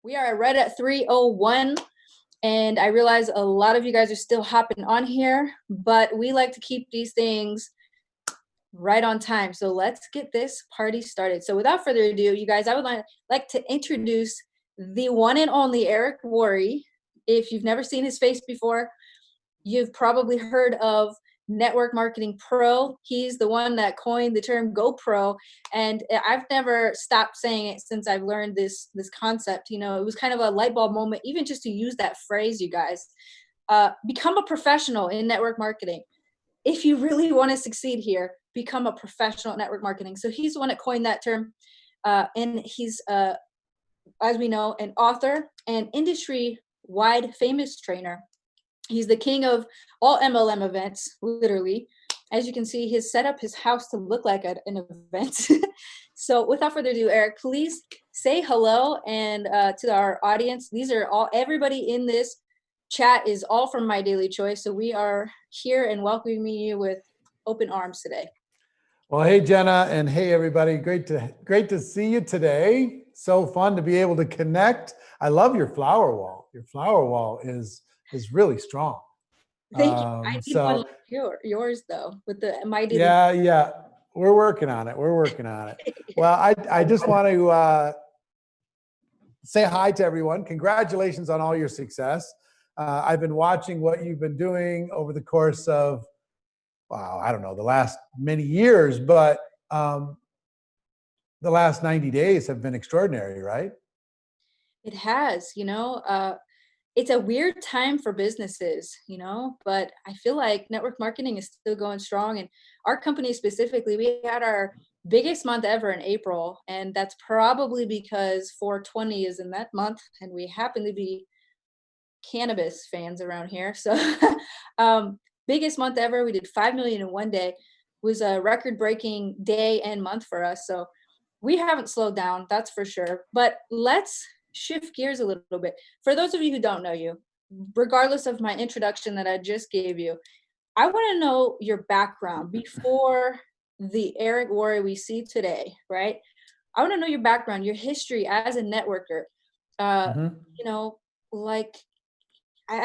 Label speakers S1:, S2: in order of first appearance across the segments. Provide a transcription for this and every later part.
S1: We are right at 3:01, and I realize a lot of you guys are still hopping on here, but we like to keep these things right on time. So let's get this party started. So without further ado, you guys, I would like to introduce the one and only Eric Worre. If you've never seen his face before, you've probably heard of Network Marketing Pro. He's the one that coined the term GoPro, and I've never stopped saying it since I've learned this concept. You know, it was kind of a light bulb moment, even just to use that phrase, you guys. Become a professional in network marketing. If you really want to succeed here, become a professional at network marketing. So he's the one that coined that term, and he's, as we know, an author and industry-wide famous trainer. He's the king of all MLM events, literally. As you can see, he's set up his house to look like an event. So without further ado, Eric, please say hello and to our audience. These are everybody in this chat is all from My Daily Choice. So we are here and welcoming you with open arms today.
S2: Well, hey, Jenna, and hey, everybody. Great to see you today. So fun to be able to connect. I love your flower wall. Your flower wall is really strong.
S1: Thank you. I need one like yours though, with the My Daily.
S2: Yeah. We're working on it. Well, I just want to say hi to everyone. Congratulations on all your success. I've been watching what you've been doing over the course of, wow, I don't know, the last many years, but the last 90 days have been extraordinary, right?
S1: It has, it's a weird time for businesses, but I feel like network marketing is still going strong. And our company specifically, we had our biggest month ever in April. And that's probably because 420 is in that month. And we happen to be cannabis fans around here. So biggest month ever. We did 5 million in one day. It was a record-breaking day and month for us. So we haven't slowed down, that's for sure. But let's shift gears a little bit. For those of you who don't know you, regardless of my introduction that I just gave you, I want to know your background before the Eric Worre we see today, right? I want to know your background, your history as a networker. I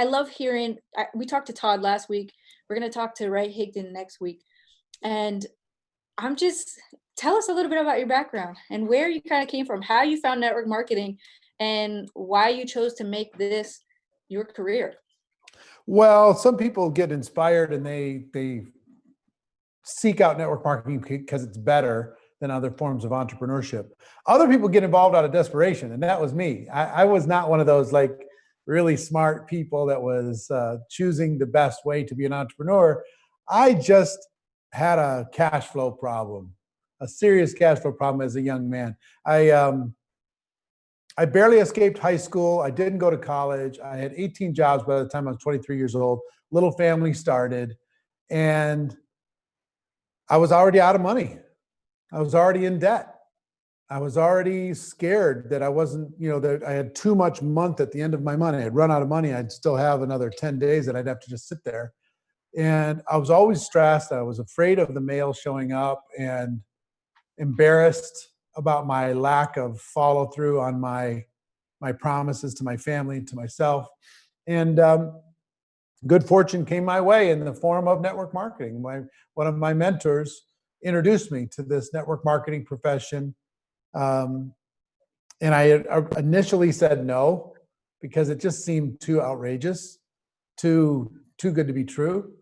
S1: love hearing, we talked to Todd last week. We're going to talk to Ray Higdon next week. And tell us a little bit about your background and where you kind of came from, how you found network marketing, and why you chose to make this your career.
S2: Well, some people get inspired and they seek out network marketing because it's better than other forms of entrepreneurship. Other people get involved out of desperation, and that was me. I was not one of those like really smart people that was choosing the best way to be an entrepreneur. I just had a cash flow problem, a serious cash flow problem as a young man. I barely escaped high school. I didn't go to college. I had 18 jobs by the time I was 23 years old. Little family started, and I was already out of money. I was already in debt. I was already scared that I wasn't, that I had too much month at the end of my money. I'd run out of money. I'd still have another 10 days that I'd have to just sit there. And I was always stressed. I was afraid of the mail showing up and embarrassed about my lack of follow through on my promises to my family and to myself. And good fortune came my way in the form of network marketing. One of my mentors introduced me to this network marketing profession. And I initially said no, because it just seemed too outrageous, too good to be true.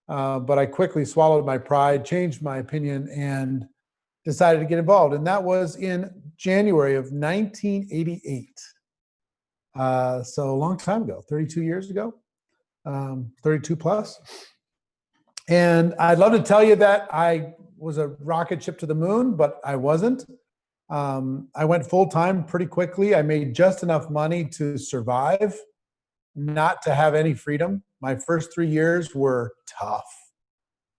S2: But I quickly swallowed my pride, changed my opinion, and decided to get involved. And that was in January of 1988. So a long time ago, 32 years ago, 32 plus. And I'd love to tell you that I was a rocket ship to the moon, but I wasn't. I went full-time pretty quickly. I made just enough money to survive, not to have any freedom. My first 3 years were tough.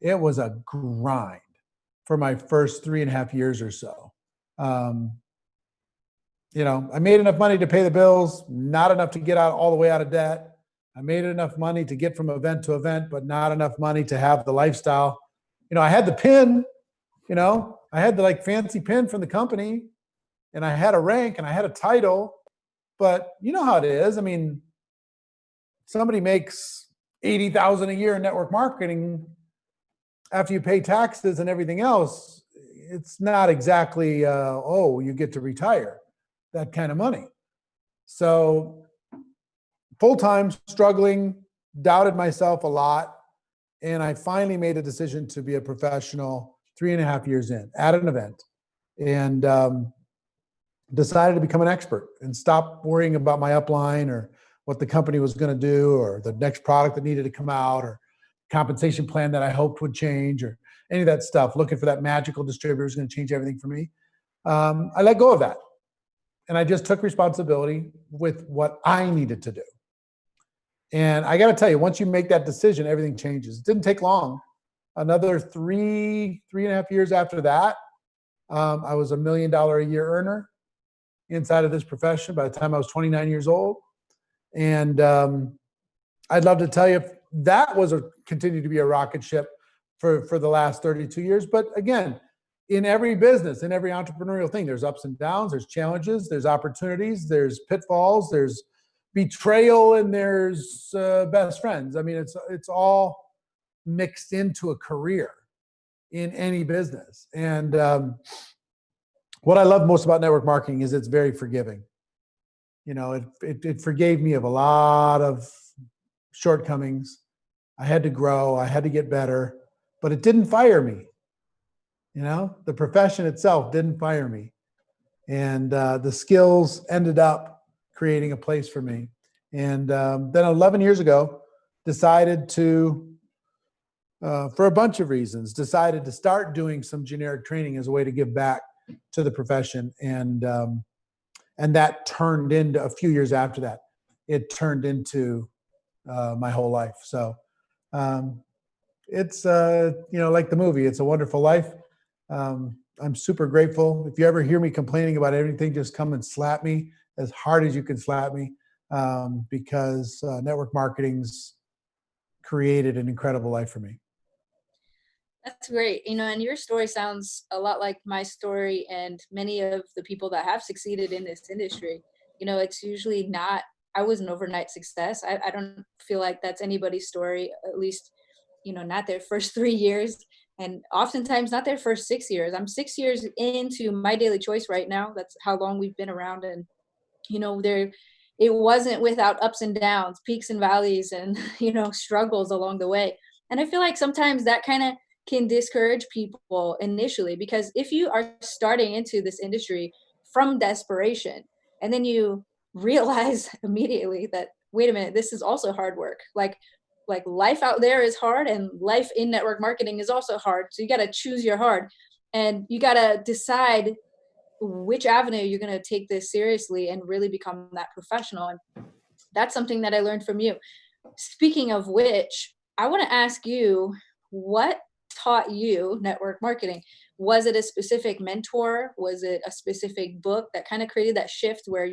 S2: It was a grind for my first 3.5 years or so. I made enough money to pay the bills, not enough to get all the way out of debt. I made enough money to get from event to event, but not enough money to have the lifestyle. I had the pin, I had the fancy pin from the company, and I had a rank and I had a title, but you know how it is. I mean, somebody makes 80,000 a year in network marketing. After you pay taxes and everything else, it's not exactly, oh, you get to retire, that kind of money. So full-time, struggling, doubted myself a lot. And I finally made a decision to be a professional 3.5 years in at an event, and decided to become an expert and stop worrying about my upline or what the company was going to do or the next product that needed to come out or compensation plan that I hoped would change or any of that stuff, looking for that magical distributor who's going to change everything for me. I let go of that. And I just took responsibility with what I needed to do. And I got to tell you, once you make that decision, everything changes. It didn't take long. Another 3.5 years after that, I was $1 million a year earner inside of this profession by the time I was 29 years old. And I'd love to tell you if that was continued to be a rocket ship for the last 32 years. But again, in every business, in every entrepreneurial thing, there's ups and downs, there's challenges, there's opportunities, there's pitfalls, there's betrayal, and there's best friends. I mean, it's all mixed into a career in any business. And what I love most about network marketing is it's very forgiving. You know, it forgave me of a lot of shortcomings. I had to grow, I had to get better, but it didn't fire me. You know, the profession itself didn't fire me. And the skills ended up creating a place for me. And then 11 years ago, decided to, for a bunch of reasons, decided to start doing some generic training as a way to give back to the profession. And that turned into, a few years after that, it turned into my whole life. So it's, like the movie, It's a Wonderful Life. I'm super grateful. If you ever hear me complaining about anything, just come and slap me as hard as you can slap me, because network marketing's created an incredible life for me.
S1: That's great. And your story sounds a lot like my story and many of the people that have succeeded in this industry. It's usually not, I was an overnight success. I don't feel like that's anybody's story, at least, not their first 3 years, and oftentimes not their first 6 years. I'm 6 years into My Daily Choice right now. That's how long we've been around. And, it wasn't without ups and downs, peaks and valleys, and, struggles along the way. And I feel like sometimes that kind of can discourage people initially, because if you are starting into this industry from desperation and then you realize immediately that, wait a minute, this is also hard work. Like life out there is hard, and life in network marketing is also hard. So you got to choose your hard, and you got to decide which avenue you're going to take this seriously and really become that professional. And that's something that I learned from you. Speaking of which, I want to ask you, what taught you network marketing? Was it a specific mentor? Was it a specific book that kind of created that shift where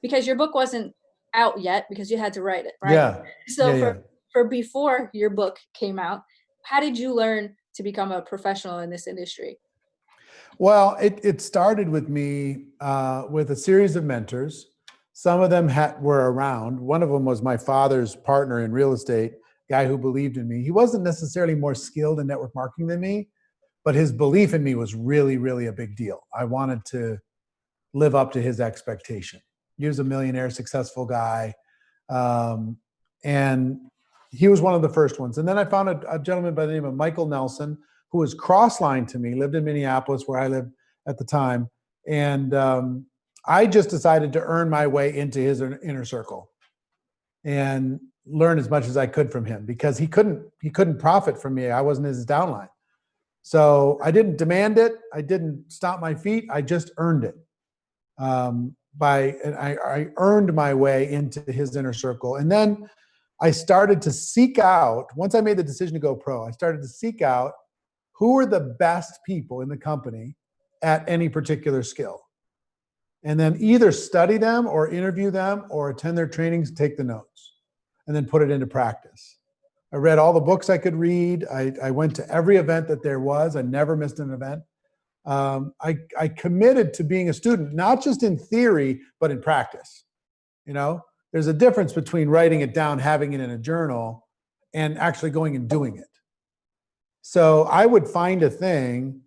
S1: because your book wasn't out yet because you had to write it, right?
S2: Yeah.
S1: So
S2: yeah,
S1: for before your book came out, how did you learn to become a professional in this industry?
S2: Well, it started with me with a series of mentors. Some of them were around. One of them was my father's partner in real estate, guy who believed in me. He wasn't necessarily more skilled in network marketing than me, but his belief in me was really, really a big deal. I wanted to live up to his expectation. He was a millionaire, successful guy. And he was one of the first ones. And then I found a gentleman by the name of Michael Nelson, who was cross-line to me, lived in Minneapolis where I lived at the time. And I just decided to earn my way into his inner circle and learn as much as I could from him, because he couldn't profit from me. I wasn't his downline. So I didn't demand it. I didn't stomp my feet. I just earned it. I earned my way into his inner circle. And then I started to seek out, once I made the decision to go pro, I started to seek out who were the best people in the company at any particular skill. And then either study them or interview them or attend their trainings, take the notes, and then put it into practice. I read all the books I could read. I went to every event that there was. I never missed an event. I committed to being a student, not just in theory, but in practice. You know, there's a difference between writing it down, having it in a journal, and actually going and doing it. So I would find a thing.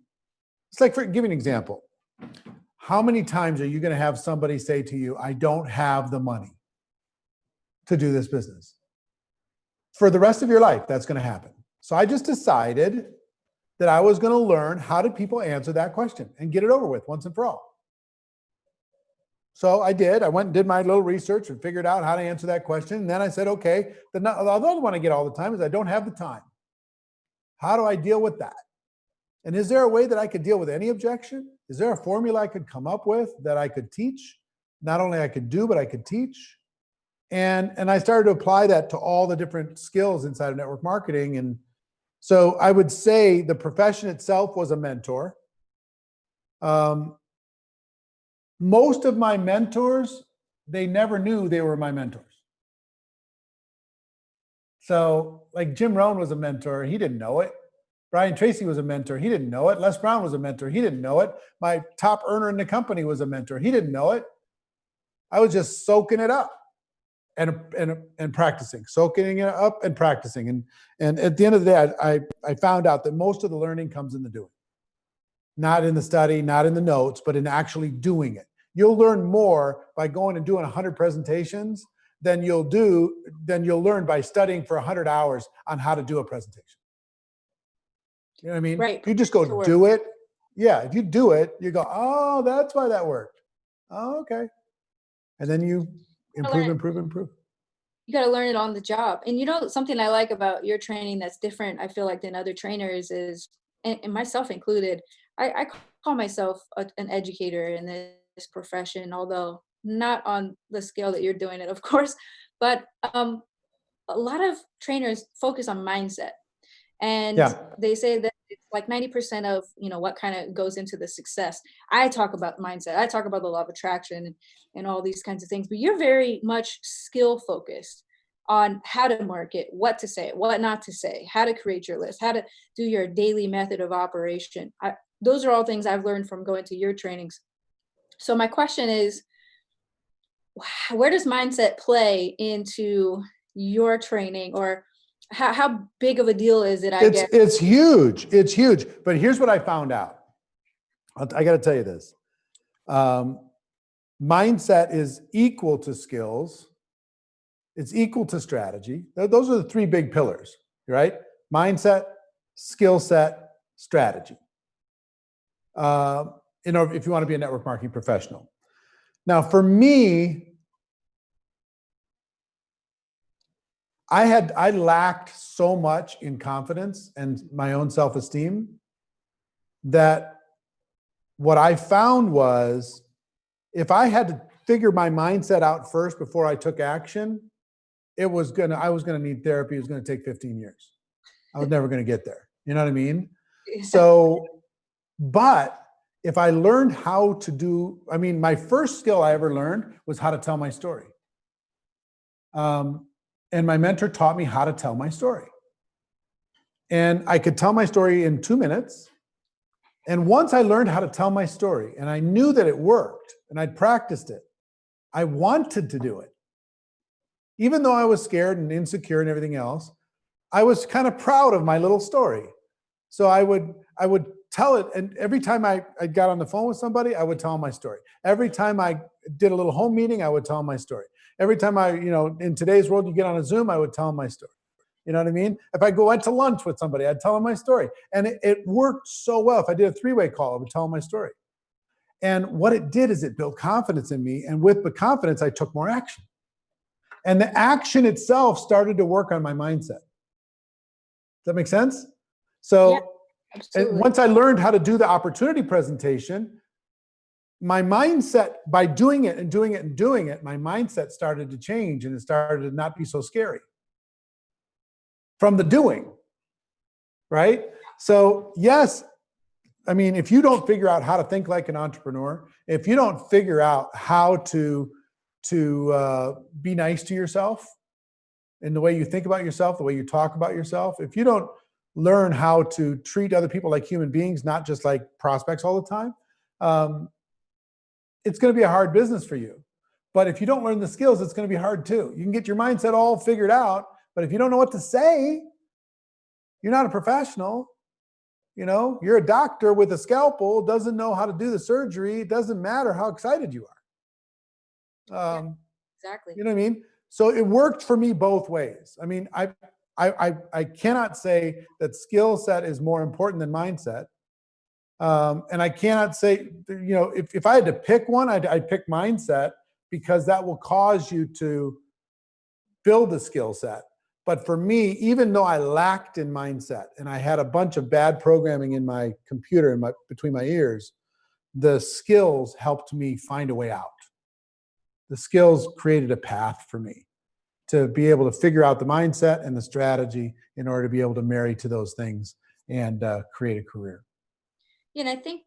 S2: It's like, give you an example. How many times are you going to have somebody say to you, I don't have the money to do this business? For the rest of your life, that's going to happen. So I just decided that I was going to learn how do people answer that question and get it over with once and for all. So I did. I went and did my little research and figured out how to answer that question. And then I said, okay, the other one I get all the time is I don't have the time. How do I deal with that? And is there a way that I could deal with any objection? Is there a formula I could come up with that I could teach? Not only I could do, but I could teach. And I started to apply that to all the different skills inside of network marketing. And so I would say the profession itself was a mentor. Most of my mentors, they never knew they were my mentors. So like Jim Rohn was a mentor, he didn't know it. Brian Tracy was a mentor, he didn't know it. Les Brown was a mentor, he didn't know it. My top earner in the company was a mentor, he didn't know it. I was just soaking it up and practicing, soaking it up and practicing. And at the end of the day, I found out that most of the learning comes in the doing. Not in the study, not in the notes, but in actually doing it. You'll learn more by going and doing 100 presentations than you'll learn by studying for 100 hours on how to do a presentation. You know what I mean?
S1: Right.
S2: If you just go do it. Yeah. If you do it, you go, oh, that's why that worked. Oh, okay. And then you improve.
S1: You got to learn it on the job. And you know, something I like about your training that's different, I feel like, than other trainers is, and myself included, I call myself an educator in this profession, although not on the scale that you're doing it, of course. But a lot of trainers focus on mindset. And they say that it's like 90% of, what kind of goes into the success. I talk about mindset. I talk about the law of attraction and all these kinds of things, but you're very much skill focused on how to market, what to say, what not to say, how to create your list, how to do your daily method of operation. Those are all things I've learned from going to your trainings. So my question is, where does mindset play into your training, or how big of a deal is it?
S2: It's huge. It's huge. But here's what I found out. I got to tell you this. Mindset is equal to skills. It's equal to strategy. Those are the three big pillars, right? Mindset, skill set, strategy. If you want to be a network marketing professional. Now, for me, I lacked so much in confidence and my own self-esteem that what I found was if I had to figure my mindset out first before I took action, I was going to need therapy. It was going to take 15 years. I was never going to get there. You know what I mean? So, but if I learned how to my first skill I ever learned was how to tell my story. And my mentor taught me how to tell my story. And I could tell my story in 2 minutes. And once I learned how to tell my story and I knew that it worked and I'd practiced it, I wanted to do it. Even though I was scared and insecure and everything else, I was kind of proud of my little story. So I would tell it. And every time I got on the phone with somebody, I would tell them my story. Every time I did a little home meeting, I would tell them my story. Every time in today's world, you get on a Zoom, I would tell them my story. You know what I mean? If I went to lunch with somebody, I'd tell them my story. And it worked so well. If I did a three-way call, I would tell them my story. And what it did is it built confidence in me. And with the confidence, I took more action. And the action itself started to work on my mindset. Does that make sense? So once I learned how to do the opportunity presentation, my mindset, by doing it and doing it and doing it, my mindset started to change and it started to not be so scary from the doing, right? So yes, if you don't figure out how to think like an entrepreneur, if you don't figure out how to be nice to yourself in the way you think about yourself, the way you talk about yourself, if you don't learn how to treat other people like human beings, not just like prospects all the time, it's going to be a hard business for you. But if you don't learn the skills, it's going to be hard too. You can get your mindset all figured out, but if you don't know what to say, you're not a professional. You're a doctor with a scalpel, doesn't know how to do the surgery. It doesn't matter how excited you are.
S1: Yeah, exactly.
S2: You know what I mean? So it worked for me both ways. I mean, I cannot say that skill set is more important than mindset. And I cannot say, if I had to pick one, I'd pick mindset, because that will cause you to build the skill set. But for me, even though I lacked in mindset and I had a bunch of bad programming in my computer and between my ears, the skills helped me find a way out. The skills created a path for me to be able to figure out the mindset and the strategy in order to be able to marry to those things and create a career.
S1: Yeah, and I think,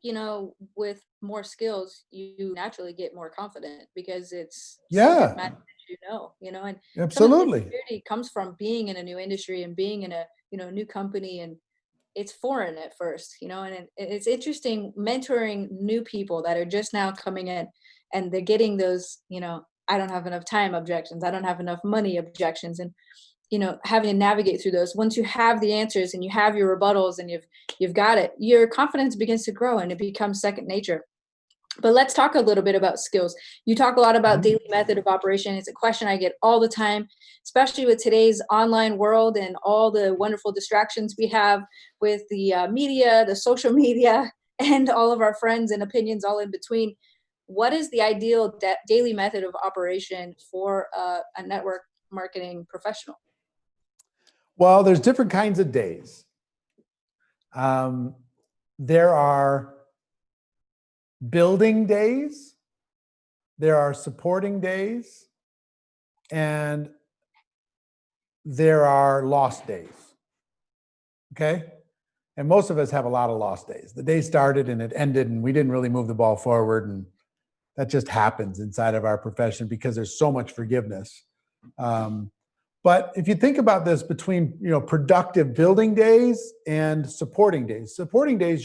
S1: with more skills, you naturally get more confident because it's subject
S2: Yeah,
S1: matter that, and some of the
S2: absolutely.
S1: insecurity comes from being in a new industry and being in a, new company, and it's foreign at first, and it's interesting mentoring new people that are just now coming in, and they're getting those, I don't have enough time objections, I don't have enough money objections, and having to navigate through those. Once you have the answers and you have your rebuttals and you've got it, your confidence begins to grow and it becomes second nature. But let's talk a little bit about skills. You talk a lot about
S2: Mhm.
S1: daily method of operation. It's a question I get all the time, especially with today's online world and all the wonderful distractions we have with the media, the social media, and all of our friends and opinions all in between. What is the ideal daily method of operation for a network marketing professional?
S2: Well, there's different kinds of days. Um, there are building days, there are supporting days, and there are lost days. Okay? And most of us have a lot of lost days. The day started and it ended, and we didn't really move the ball forward. And that just happens inside of our profession because there's so much forgiveness. But if you think about this between productive building days and supporting days,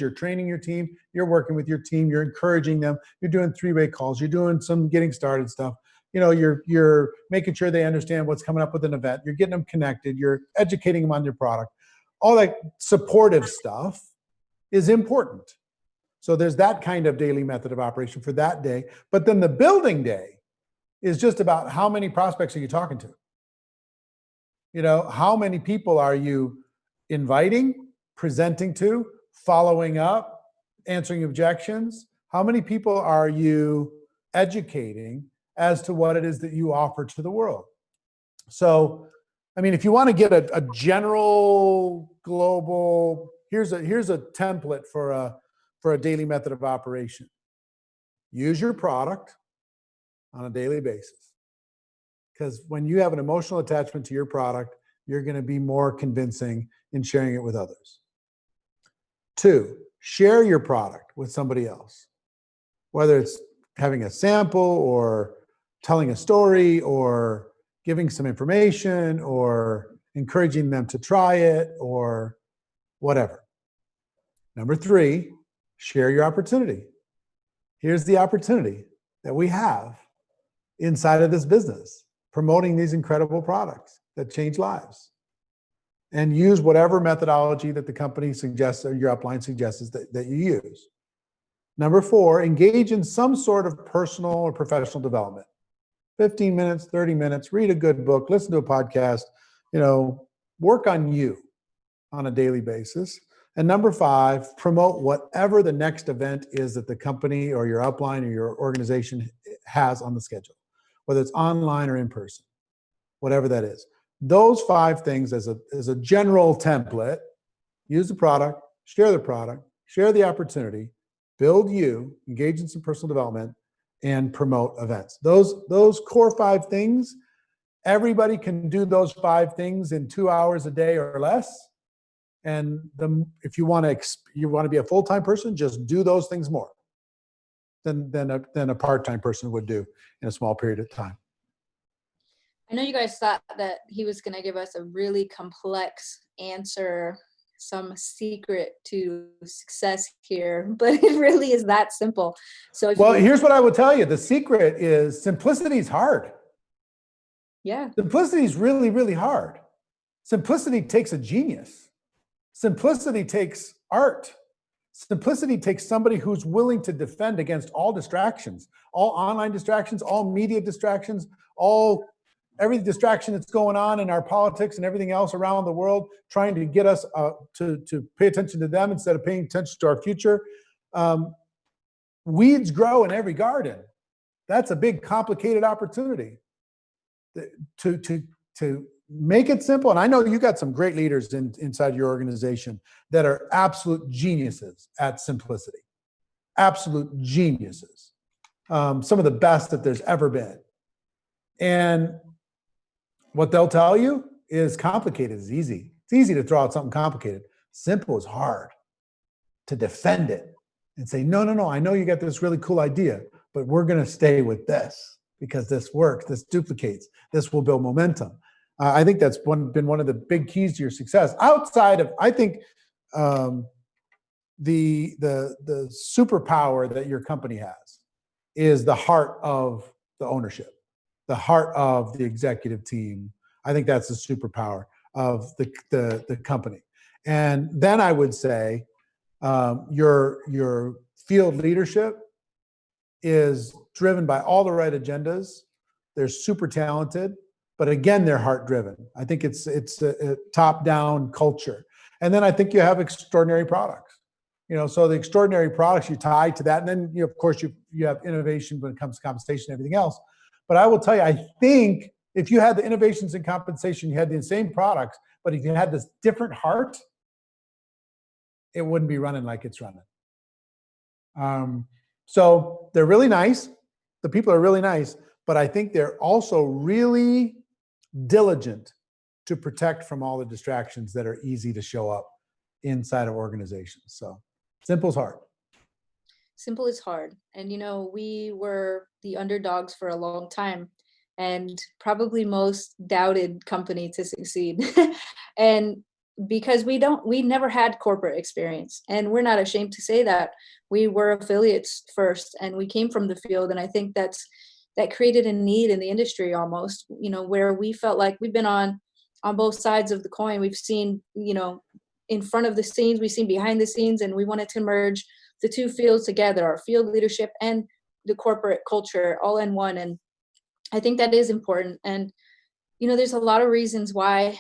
S2: you're training your team, you're working with your team, you're encouraging them, you're doing three-way calls, you're doing some getting started stuff. You're making sure they understand what's coming up with an event, you're getting them connected, you're educating them on your product. All that supportive stuff is important. So there's that kind of daily method of operation for that day. But then the building day is just about how many prospects are you talking to? How many people are you inviting, presenting to, following up, answering objections? How many people are you educating as to what it is that you offer to the world? So, I mean, if you want to get a general global, here's a template for a daily method of operation. Use your product on a daily basis. Because when you have an emotional attachment to your product, you're going to be more convincing in sharing it with others. 2, share your product with somebody else, whether it's having a sample or telling a story or giving some information or encouraging them to try it or whatever. Number 3, share your opportunity. Here's the opportunity that we have inside of this business, promoting these incredible products that change lives. And use whatever methodology that the company suggests or your upline suggests that you use. Number 4, engage in some sort of personal or professional development. 15 minutes, 30 minutes, read a good book, listen to a podcast, work on you on a daily basis. And number 5, promote whatever the next event is that the company or your upline or your organization has on the schedule, whether it's online or in person, whatever that is. Those 5 things as a general template: use the product, share the opportunity, build you, engage in some personal development, and promote events. Those core 5 things, everybody can do those 5 things in 2 hours a day or less. And if you want to be a full-time person, just do those things more than a part-time person would do in a small period of time.
S1: I know you guys thought that he was going to give us a really complex answer some secret to success here, but it really is that simple. So if
S2: Well,
S1: you,
S2: here's what I will tell you. The secret is simplicity is hard.
S1: yeah,
S2: Simplicity is really, really hard. Simplicity takes a genius. Simplicity takes art. Simplicity takes somebody who's willing to defend against all distractions, all online distractions, all media distractions, every distraction that's going on in our politics and everything else around the world, trying to get us to pay attention to them instead of paying attention to our future. Weeds grow in every garden. That's a big, complicated opportunity to make it simple. And I know you got some great leaders inside your organization that are absolute geniuses at simplicity, absolute geniuses. Some of the best that there's ever been. And what they'll tell you is complicated is easy. It's easy to throw out something complicated. Simple is hard. To defend it and say, no, I know you got this really cool idea, but we're going to stay with this because this works, this duplicates, this will build momentum. I think that's been one of the big keys to your success. Outside of, I think, the superpower that your company has is the heart of the ownership, the heart of the executive team. I think that's the superpower of the company. And then I would say your field leadership is driven by all the right agendas. They're super talented, but again, they're heart driven. I think it's a top-down culture. And then I think you have extraordinary products. So the extraordinary products you tie to that, and then of course you have innovation when it comes to compensation and everything else. But I will tell you, I think if you had the innovations in compensation, you had the same products, but if you had this different heart, it wouldn't be running like it's running. So they're really nice. The people are really nice, but I think they're also really diligent to protect from all the distractions that are easy to show up inside of organizations. So simple is hard.
S1: simple is hard. And we were the underdogs for a long time and probably most doubted company to succeed. And because we never had corporate experience, and we're not ashamed to say that. We were affiliates first and we came from the field, and I think that created a need in the industry almost, where we felt like we've been on both sides of the coin. We've seen, in front of the scenes, we've seen behind the scenes, and we wanted to merge the two fields together, our field leadership and the corporate culture all in one. And I think that is important. And, there's a lot of reasons why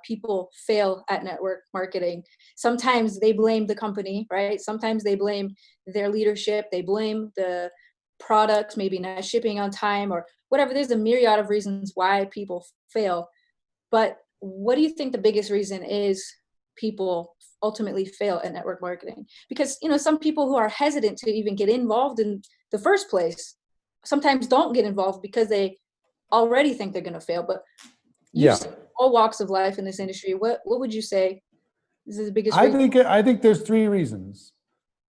S1: people fail at network marketing. Sometimes they blame the company, right? Sometimes they blame their leadership. They blame the product, maybe not shipping on time or whatever. There's a myriad of reasons why people fail. But what do you think the biggest reason is people ultimately fail at network marketing? Because, some people who are hesitant to even get involved in the first place sometimes don't get involved because they already think they're going to fail. But you've seen all walks of life in this industry. What would you say is the biggest reason?
S2: I think there's three reasons.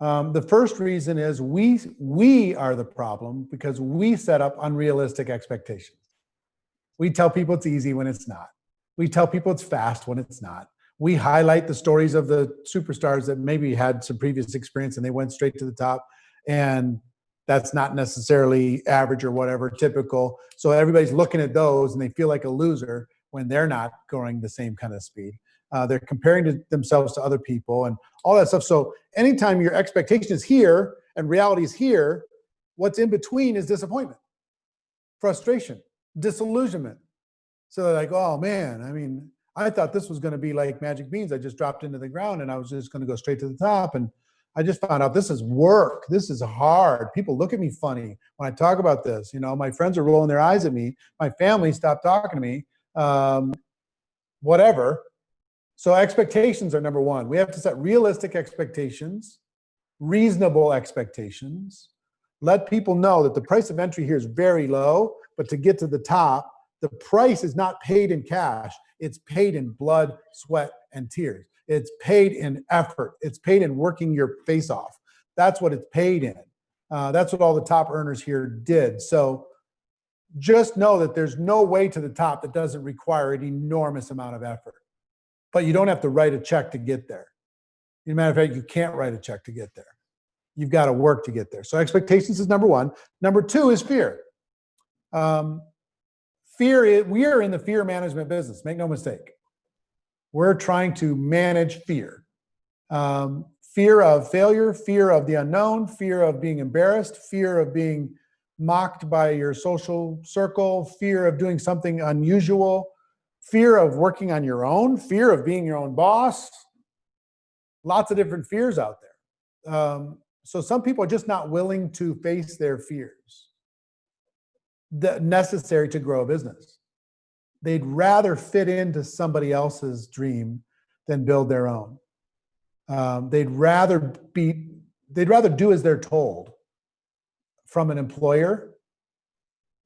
S2: The first reason is we are the problem because we set up unrealistic expectations. We tell people it's easy when it's not. We tell people it's fast when it's not. We highlight the stories of the superstars that maybe had some previous experience and they went straight to the top, and that's not necessarily average or whatever, typical. So everybody's looking at those and they feel like a loser when they're not going the same kind of speed. They're comparing themselves to other people and all that stuff. So anytime your expectation is here and reality is here, what's in between is disappointment, frustration, disillusionment. So they're like, oh man, I thought this was going to be like magic beans. I just dropped into the ground and I was just going to go straight to the top. And I just found out this is work. This is hard. People look at me funny when I talk about this. My friends are rolling their eyes at me. My family stopped talking to me. Whatever. So expectations are number one. We have to set realistic expectations, reasonable expectations. Let people know that the price of entry here is very low, but to get to the top, the price is not paid in cash. It's paid in blood, sweat, and tears. It's paid in effort. It's paid in working your face off. That's what it's paid in. That's what all the top earners here did. So just know that there's no way to the top that doesn't require an enormous amount of effort. but you don't have to write a check to get there. As a matter of fact, you can't write a check to get there. You've got to work to get there. So expectations is number one. Number two is fear. We are in the fear management business. Make no mistake. We're trying to manage fear. Fear of failure, fear of the unknown, fear of being embarrassed, fear of being mocked by your social circle, fear of doing something unusual, fear of working on your own, fear of being your own boss. Lots of different fears out there. So some people are just not willing to face their fears necessary to grow a business. They'd rather fit into somebody else's dream than build their own. They'd rather do as they're told from an employer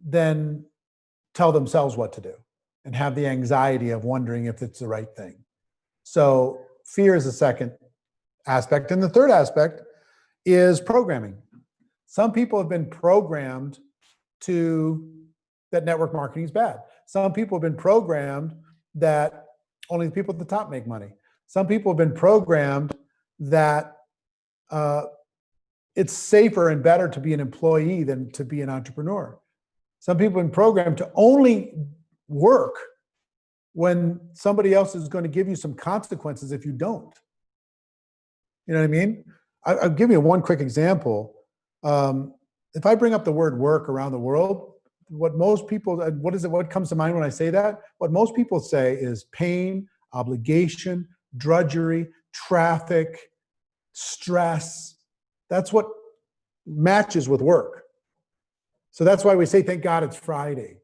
S2: than tell themselves what to do and have the anxiety of wondering if it's the right thing. So fear is the second aspect. And the third aspect is programming. Some people have been programmed that network marketing is bad. Some people have been programmed that only the people at the top make money. Some people have been programmed that it's safer and better to be an employee than to be an entrepreneur. Some people have been programmed to only work when somebody else is going to give you some consequences if you don't. You know what I mean? I'll give you one quick example. If I bring up the word work around the world, what comes to mind when I say that? What most people say is pain, obligation, drudgery, traffic, stress. That's what matches with work. So that's why we say, thank God it's Friday,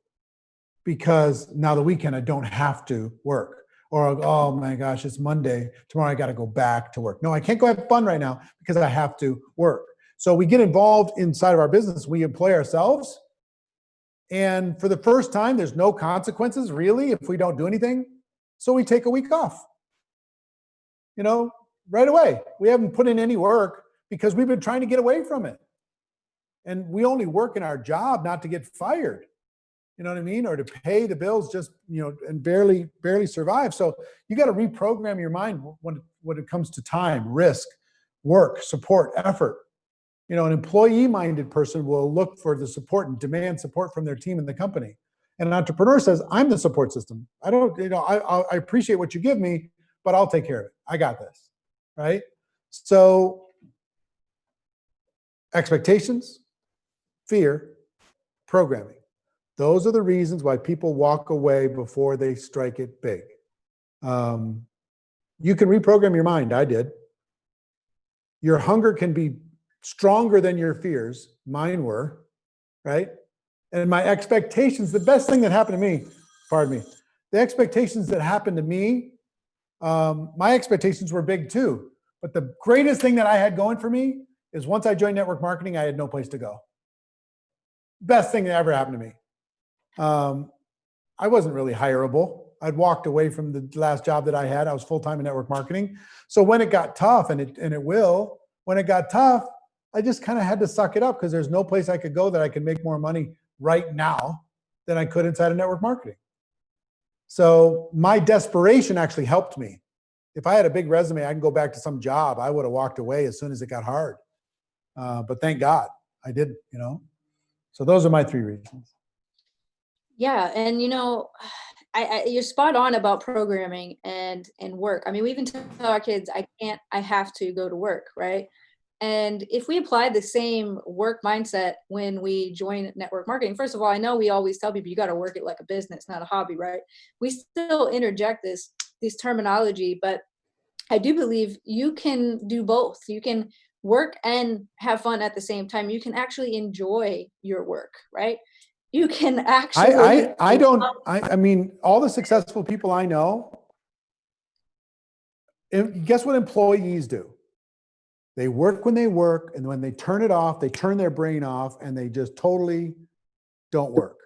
S2: because now the weekend I don't have to work. Or, oh my gosh, it's Monday. Tomorrow I got to go back to work. No, I can't go have fun right now because I have to work. So we get involved inside of our business. We employ ourselves. And for the first time, there's no consequences really if we don't do anything. So we take a week off, right away. We haven't put in any work because we've been trying to get away from it. And we only work in our job not to get fired, you know what I mean? Or to pay the bills just, and barely survive. So you got to reprogram your mind when it comes to time, risk, work, support, effort. An employee-minded person will look for the support and demand support from their team and the company. And an entrepreneur says, I'm the support system. I don't, I appreciate what you give me, but I'll take care of it. I got this, right? So expectations, fear, programming. Those are the reasons why people walk away before they strike it big. You can reprogram your mind. I did. Your hunger can be stronger than your fears. Mine were, right? And my expectations, the best thing that happened to me, the expectations that happened to me, my expectations were big too. But the greatest thing that I had going for me is once I joined network marketing, I had no place to go. Best thing that ever happened to me. I wasn't really hireable. I'd walked away from the last job that I had. I was full-time in network marketing. So when it got tough, when it got tough, I just kind of had to suck it up because there's no place I could go that I could make more money right now than I could inside of network marketing. So my desperation actually helped me. If I had a big resume, I can go back to some job. I would have walked away as soon as it got hard. But thank God I didn't, So those are my three reasons.
S1: Yeah. And, you're spot on about programming and work. I mean, we even tell our kids, I have to go to work, right? And if we apply the same work mindset when we join network marketing, first of all, I know we always tell people you got to work it like a business, not a hobby, right? We still interject this terminology, but I do believe you can do both. You can work and have fun at the same time. You can actually enjoy your work, right? You can actually.
S2: I mean, all the successful people I know, guess what employees do? They work when they work, and when they turn it off, they turn their brain off, and they just totally don't work.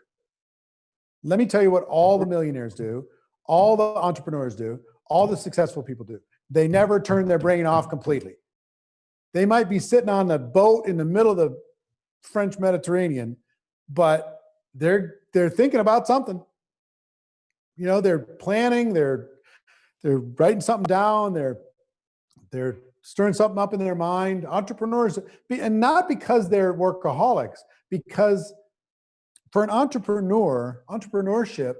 S2: Let me tell you what all the millionaires do, all the entrepreneurs do, all the successful people do. They never turn their brain off completely. They might be sitting on a boat in the middle of the French Mediterranean, but they're thinking about something. They're planning, they're They're writing something down. They're stirring something up in their mind. Entrepreneurs, and not because they're workaholics, because for an entrepreneur, entrepreneurship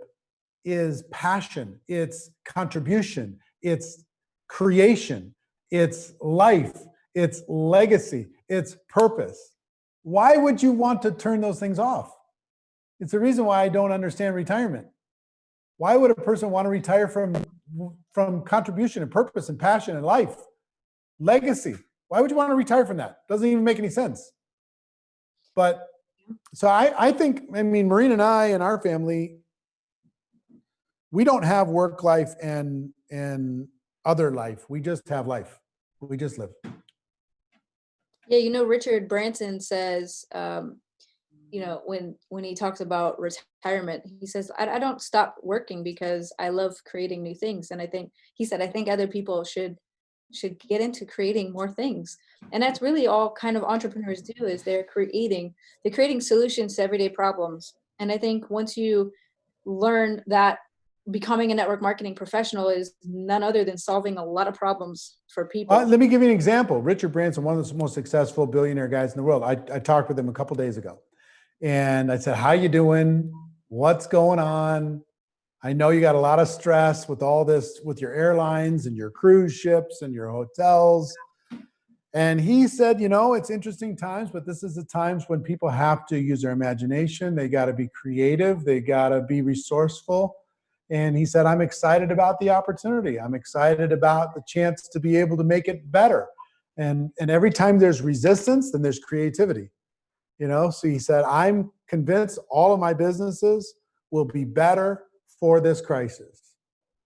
S2: is passion, it's contribution, it's creation, it's life, it's legacy, it's purpose. Why would you want to turn those things off? It's the reason why I don't understand retirement. Why would a person want to retire from contribution and purpose and passion and life, legacy? Why would you want to retire from that? Doesn't even make any sense. But so I think, I mean, Maureen and I and our family, we don't have work life and other life. We just have life. We just live.
S1: Yeah, Richard Branson says, when he talks about retirement, he says, I don't stop working because I love creating new things. And I think other people should get into creating more things. And that's really all kind of entrepreneurs do, is they're creating solutions to everyday problems. And I think once you learn that becoming a network marketing professional is none other than solving a lot of problems for people.
S2: Let me give you an example. Richard Branson, one of the most successful billionaire guys in the world. I talked with him a couple of days ago, and I said, "How you doing? What's going on? I know you got a lot of stress with all this, with your airlines and your cruise ships and your hotels." And he said, it's interesting times, but this is the times when people have to use their imagination. They got to be creative. They got to be resourceful. And he said, I'm excited about the opportunity. I'm excited about the chance to be able to make it better. And every time there's resistance, then there's creativity. So he said, I'm convinced all of my businesses will be better for this crisis,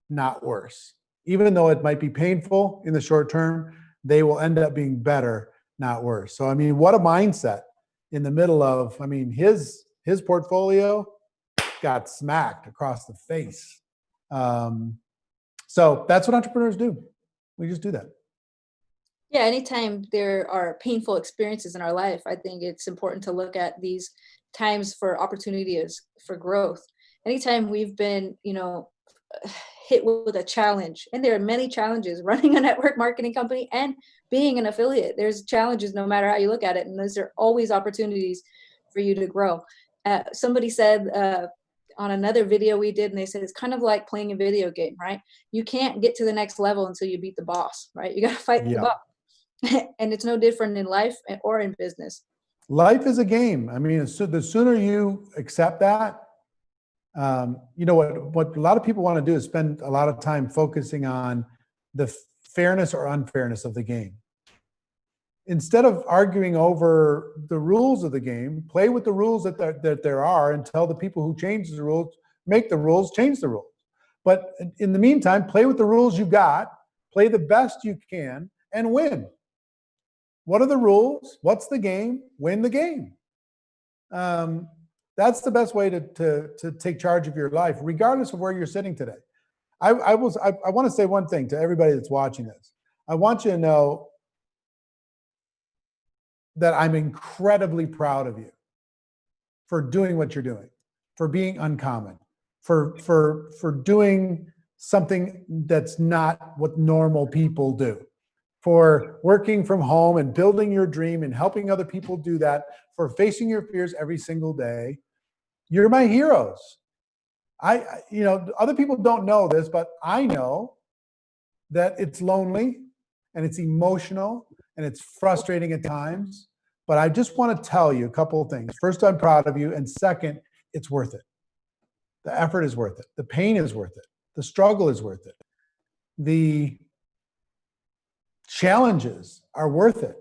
S2: not worse. Even though it might be painful in the short term, they will end up being better, not worse. So, I mean, what a mindset in the middle of, his portfolio got smacked across the face. So that's what entrepreneurs do. We just do that.
S1: Yeah, anytime there are painful experiences in our life, I think it's important to look at these times for opportunities for growth. Anytime we've been, hit with a challenge, and there are many challenges running a network marketing company and being an affiliate. There's challenges no matter how you look at it, and those are always opportunities for you to grow. Somebody said on another video we did, and they said it's kind of like playing a video game, right? You can't get to the next level until you beat the boss, right? You got to fight the boss. And it's no different in life or in business.
S2: Life is a game. The sooner you accept that, what a lot of people want to do is spend a lot of time focusing on the fairness or unfairness of the game. Instead of arguing over the rules of the game, play with the rules that there are, and tell the people who change the rules, make the rules, change the rules. But in the meantime, play with the rules you got, play the best you can, and win. What are the rules? What's the game? Win the game. That's the best way to take charge of your life, regardless of where you're sitting today. I want to say one thing to everybody that's watching this. I want you to know that I'm incredibly proud of you for doing what you're doing, for being uncommon, for doing something that's not what normal people do, for working from home and building your dream and helping other people do that, for facing your fears every single day. You're my heroes. Other people don't know this, but I know that it's lonely and it's emotional and it's frustrating at times. But I just want to tell you a couple of things. First, I'm proud of you. And second, it's worth it. The effort is worth it. The pain is worth it. The struggle is worth it. The challenges are worth it.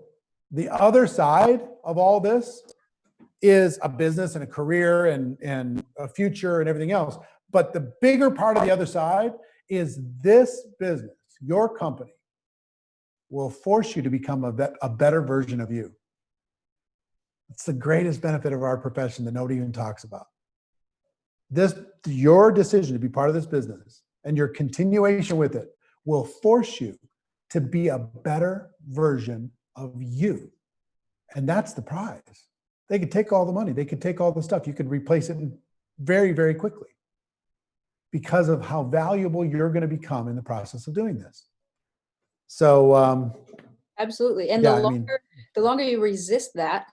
S2: The other side of all this is a business and a career and a future and everything else. But the bigger part of the other side is this business, your company, will force you to become a better version of you. It's the greatest benefit of our profession that nobody even talks about. Your decision to be part of this business and your continuation with it will force you to be a better version of you. And that's the prize. They could take all the money. They could take all the stuff. You could replace it very, very quickly. because of how valuable you're going to become in the process of doing this. So,
S1: absolutely. And
S2: yeah,
S1: the longer you resist that,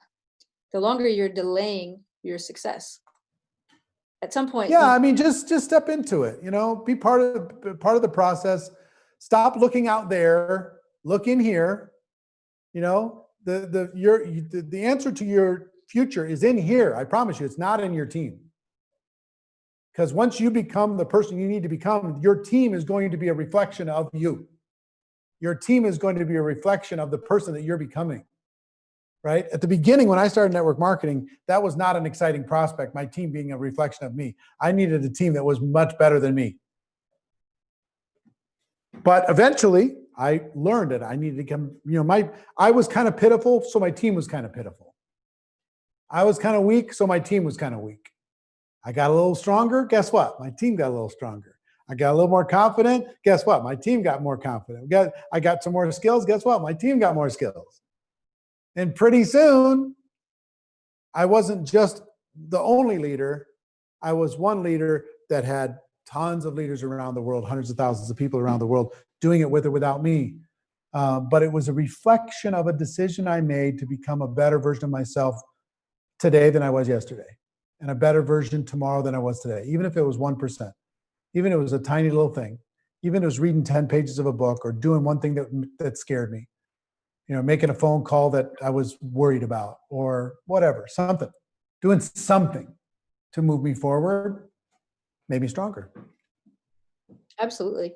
S1: the longer you're delaying your success. At some point,
S2: yeah, I mean, just step into it, be part of the process. Stop looking out there, look in here. The answer to your future is in here. I promise you, it's not in your team. Because once you become the person you need to become, your team is going to be a reflection of you. Your team is going to be a reflection of the person that you're becoming, right? At the beginning, when I started network marketing, that was not an exciting prospect, my team being a reflection of me. I needed a team that was much better than me. But eventually, I learned that I needed to come, I was kind of pitiful, so my team was kind of pitiful. I was kind of weak, so my team was kind of weak. I got a little stronger. Guess what? My team got a little stronger. I got a little more confident. Guess what? My team got more confident. I got some more skills. Guess what? My team got more skills. And pretty soon, I wasn't just the only leader. I was one leader that had tons of leaders around the world, hundreds of thousands of people around the world doing it with or without me. But it was a reflection of a decision I made to become a better version of myself today than I was yesterday, and a better version tomorrow than I was today, even if it was 1%, even if it was a tiny little thing, even if it was reading 10 pages of a book or doing one thing that scared me, making a phone call that I was worried about or whatever, doing something to move me forward, made me stronger.
S1: Absolutely.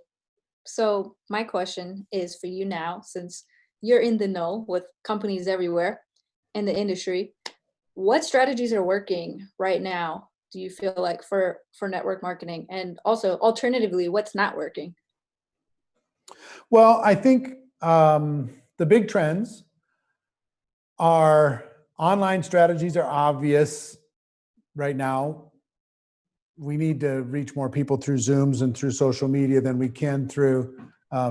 S1: So my question is for you now, since you're in the know with companies everywhere in the industry, what strategies are working right now, do you feel like, for network marketing? And also, alternatively, what's not working?
S2: Well, I think the big trends are online strategies are obvious right now. We need to reach more people through Zooms and through social media than we can through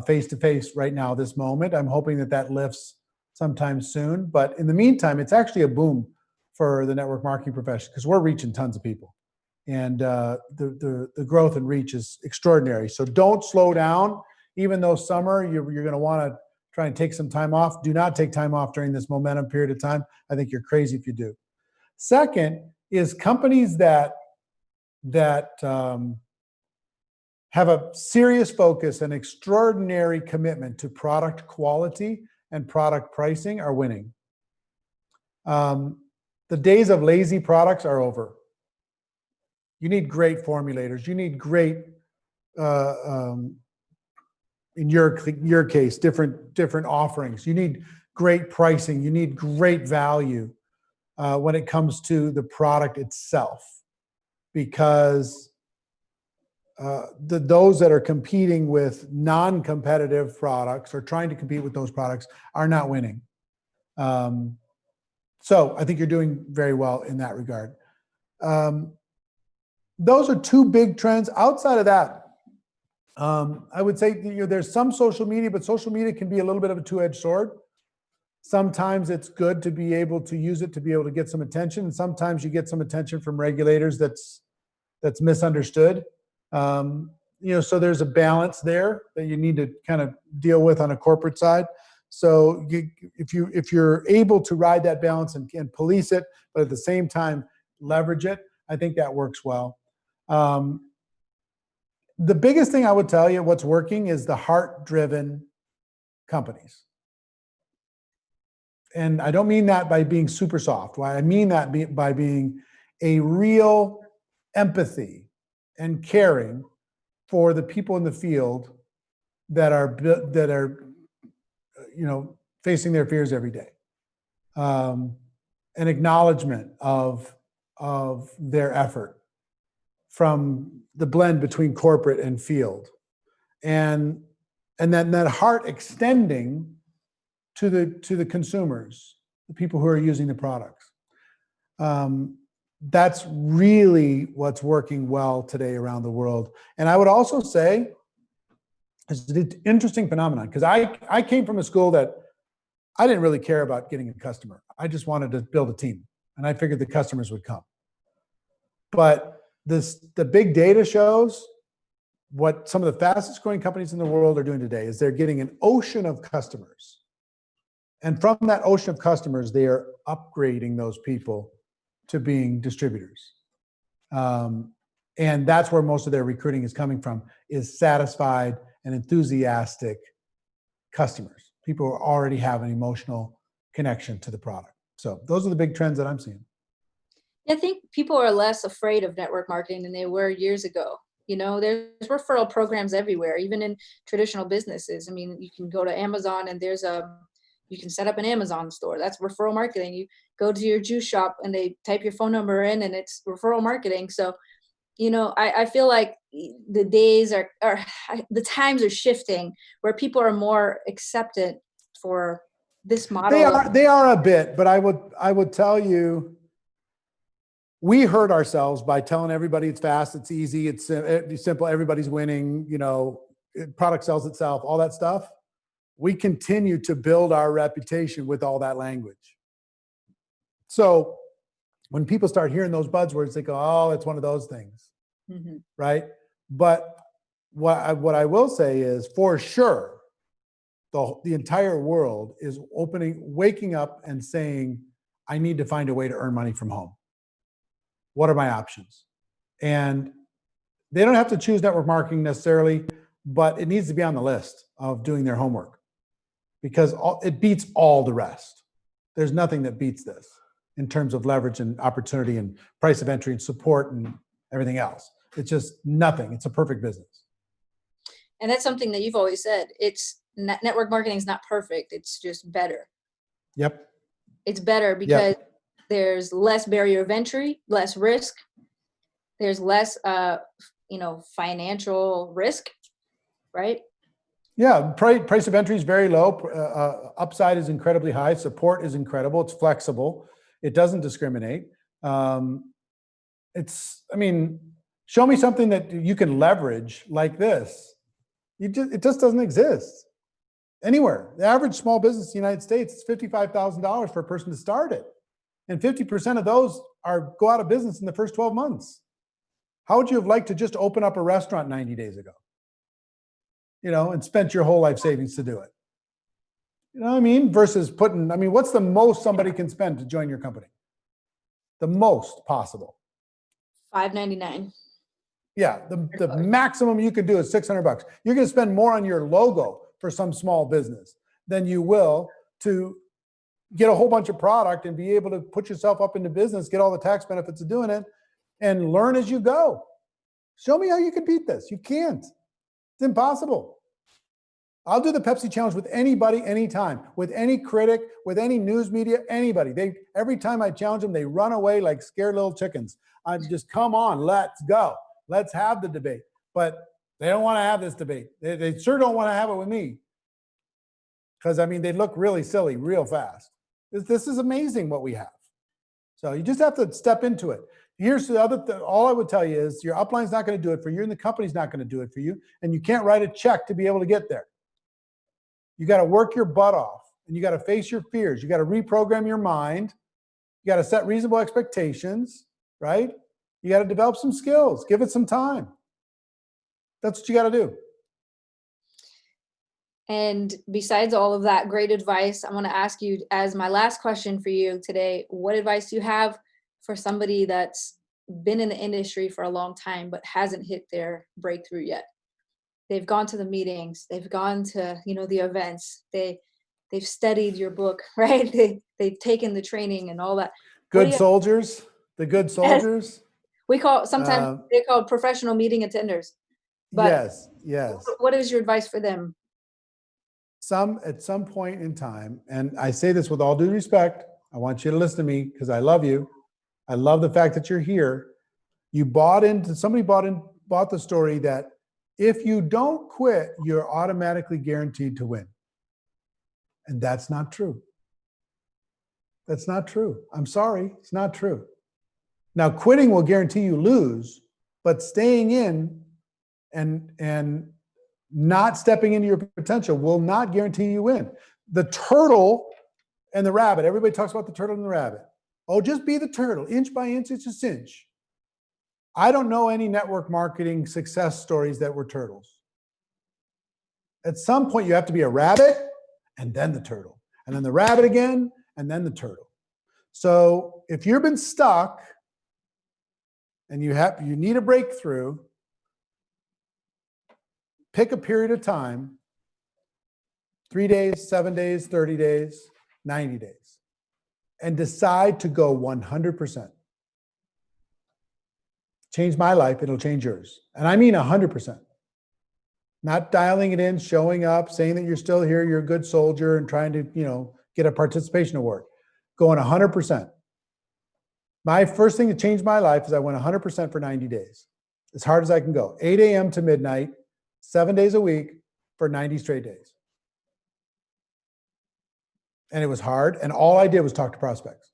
S2: face-to-face right now, this moment. I'm hoping that lifts sometime soon. But in the meantime, it's actually a boom for the network marketing profession because we're reaching tons of people. And the growth and reach is extraordinary. So don't slow down. Even though summer, you're going to want to try and take some time off. Do not take time off during this momentum period of time. I think you're crazy if you do. Second is companies that have a serious focus and extraordinary commitment to product quality and product pricing are winning. The days of lazy products are over. You need great formulators. You need great, in your case, different offerings. You need great pricing. You need great value when it comes to the product itself, because those that are competing with non-competitive products or trying to compete with those products are not winning. So I think you're doing very well in that regard. Those are two big trends. Outside of that, I would say there's some social media, but social media can be a little bit of a two-edged sword. Sometimes it's good to be able to use it to be able to get some attention, and sometimes you get some attention from regulators that's misunderstood. So there's a balance there that you need to kind of deal with on a corporate side. So if you're able to ride that balance and police it, but at the same time leverage it, I think that works well. The biggest thing I would tell you what's working is the heart-driven companies. And I don't mean that by being super soft. Why I mean that by being a real empathy and caring for the people in the field that are facing their fears every day. An acknowledgement of their effort from the blend between corporate and field, and then that heart extending to the consumers, the people who are using the products. That's really what's working well today around the world. And I would also say it's an interesting phenomenon, because I came from a school that I didn't really care about getting a customer. I just wanted to build a team, and I figured the customers would come. But the big data shows what some of the fastest growing companies in the world are doing today is they're getting an ocean of customers. And from that ocean of customers, they are upgrading those people to being distributors. And that's where most of their recruiting is coming from, is satisfied and enthusiastic customers, people who already have an emotional connection to the product. So those are the big trends that I'm seeing.
S1: I think people are less afraid of network marketing than they were years ago. You know, there's referral programs everywhere, even in traditional businesses. I mean, you can go to Amazon and you can set up an Amazon store. That's referral marketing. You go to your juice shop and they type your phone number in and it's referral marketing. So, you know, I feel like the days are the times are shifting where people are more accepted for this model.
S2: They are a bit, but I would tell you, we hurt ourselves by telling everybody it's fast, it's easy, it's simple, everybody's winning, you know, product sells itself, all that stuff. We continue to build our reputation with all that language. So when people start hearing those buzzwords, they go, oh, it's one of those things, right? But what I will say is, for sure, the entire world is waking up and saying, I need to find a way to earn money from home. What are my options? And they don't have to choose network marketing necessarily, but it needs to be on the list of doing their homework, because it beats all the rest. There's nothing that beats this in terms of leverage and opportunity and price of entry and support and everything else. It's just nothing. It's a perfect business.
S1: And that's something that you've always said. It's network marketing is not perfect. It's just better.
S2: Yep.
S1: It's better because there's less barrier of entry, less risk. There's less, financial risk, right?
S2: Yeah, price of entry is very low. Upside is incredibly high. Support is incredible. It's flexible. It doesn't discriminate. Show me something that you can leverage like this. It just doesn't exist anywhere. The average small business in the United States is $55,000 for a person to start it. And 50% of those go out of business in the first 12 months. How would you have liked to just open up a restaurant 90 days ago? You know, and spent your whole life savings to do it. You know what I mean? Versus what's the most somebody can spend to join your company? The most possible.
S1: $5.99.
S2: Yeah, the maximum you could do is $600. You're going to spend more on your logo for some small business than you will to get a whole bunch of product and be able to put yourself up into business, get all the tax benefits of doing it, and learn as you go. Show me how you can beat this. You can't. It's impossible. I'll do the Pepsi challenge with anybody, anytime, with any critic, with any news media, anybody. Every time I challenge them, they run away like scared little chickens. I'm just, come on, let's go. Let's have the debate. But they don't want to have this debate. They sure don't want to have it with me. Because, they look really silly real fast. This is amazing what we have. So you just have to step into it. Here's the other thing. All I would tell you is your upline's not going to do it for you, and the company's not going to do it for you, and you can't write a check to be able to get there. You got to work your butt off, and you got to face your fears. You got to reprogram your mind. You got to set reasonable expectations, right? You got to develop some skills. Give it some time. That's what you got to do.
S1: And besides all of that great advice, I want to ask you, as my last question for you today, what advice do you have for somebody that's been in the industry for a long time but hasn't hit their breakthrough yet? They've gone to the meetings, they've gone to, the events, they've studied your book, right? They've taken the training and all that.
S2: Good soldiers, the good soldiers.
S1: We sometimes they're called professional meeting attenders. But
S2: yes.
S1: What is your advice for them?
S2: At some point in time, and I say this with all due respect, I want you to listen to me because I love you. I love the fact that you're here. Somebody bought the story that if you don't quit, you're automatically guaranteed to win. And that's not true. That's not true. I'm sorry, it's not true. Now, quitting will guarantee you lose, but staying in and not stepping into your potential will not guarantee you win. The turtle and the rabbit, everybody talks about the turtle and the rabbit. Oh, just be the turtle, inch by inch, it's a cinch. I don't know any network marketing success stories that were turtles. At some point, you have to be a rabbit and then the turtle, and then the rabbit again, and then the turtle. So if you've been stuck and you need a breakthrough, pick a period of time, 3 days, 7 days, 30 days, 90 days, and decide to go 100%. Change my life, it'll change yours. And I mean 100%. Not dialing it in, showing up, saying that you're still here, you're a good soldier, and trying to, get a participation award. Going 100%. My first thing to change my life is I went 100% for 90 days. As hard as I can go. 8 a.m. to midnight, 7 days a week for 90 straight days. And it was hard. And all I did was talk to prospects.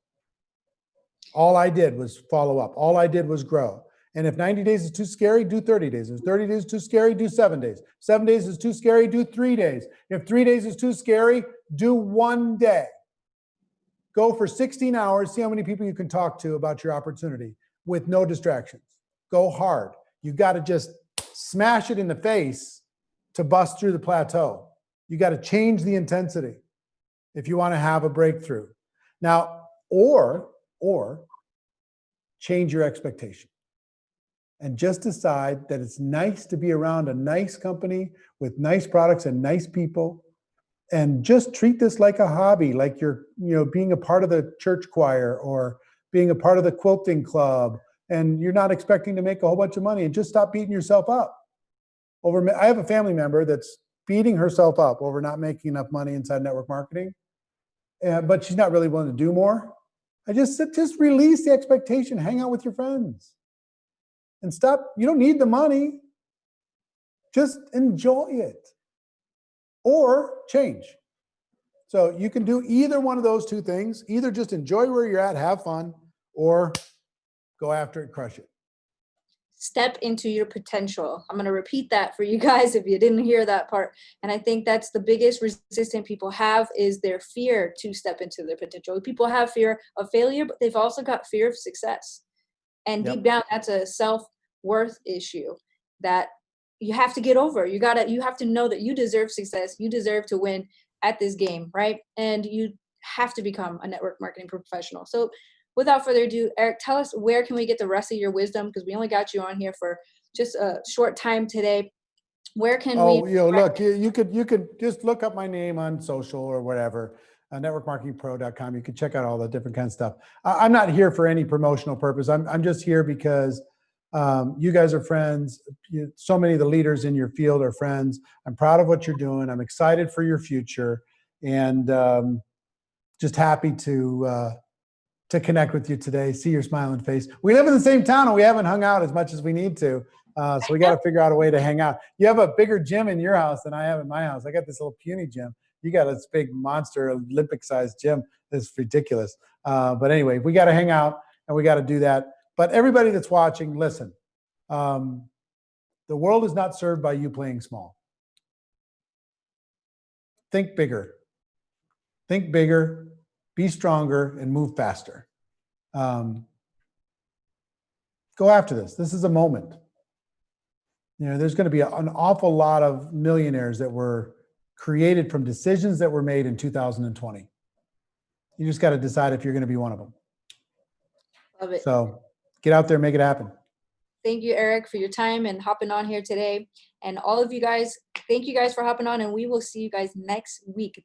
S2: All I did was follow up. All I did was grow. And if 90 days is too scary, do 30 days. If 30 days is too scary, do 7 days. 7 days is too scary, do 3 days. If 3 days is too scary, do 1 day. Go for 16 hours, see how many people you can talk to about your opportunity with no distractions. Go hard. You got to just smash it in the face to bust through the plateau. You got to change the intensity if you want to have a breakthrough. Now, or change your expectation. And just decide that it's nice to be around a nice company with nice products and nice people, and just treat this like a hobby, like you're, being a part of the church choir or being a part of the quilting club, and you're not expecting to make a whole bunch of money, and just stop beating yourself up over. I have a family member that's beating herself up over not making enough money inside network marketing, but she's not really willing to do more. I just release the expectation, hang out with your friends. And stop. You don't need the money. Just enjoy it. Or change. So you can do either one of those two things. Either just enjoy where you're at, have fun, or go after it, crush it.
S1: Step into your potential. I'm going to repeat that for you guys if you didn't hear that part. And I think that's the biggest resistance people have, is their fear to step into their potential. People have fear of failure, but they've also got fear of success. And deep down, that's a self-worth issue that you have to get over. You have to know that you deserve success. You deserve to win at this game, right? And you have to become a network marketing professional. So without further ado, Eric, tell us, where can we get the rest of your wisdom? Because we only got you on here for just a short time today. Where can we?
S2: Look, you could just look up my name on social or whatever, networkmarketingpro.com. You can check out all the different kinds of stuff. I'm not here for any promotional purpose. I'm just here because you guys are friends. So many of the leaders in your field are friends. I'm proud of what you're doing. I'm excited for your future, and just happy to connect with you today, see your smiling face. We live in the same town and we haven't hung out as much as we need to. So we got to figure out a way to hang out. You have a bigger gym in your house than I have in my house. I got this little puny gym. You got this big monster Olympic-sized gym. It's ridiculous. But anyway, we got to hang out and we got to do that. But everybody that's watching, listen. The world is not served by you playing small. Think bigger. Think bigger. Be stronger and move faster. Go after this. This is a moment. There's going to be an awful lot of millionaires that were created from decisions that were made in 2020. You just got to decide if you're going to be one of them.
S1: Love it.
S2: So get out there, make it happen.
S1: Thank you, Eric, for your time and hopping on here today. And all of you guys, thank you guys for hopping on, and we will see you guys next week.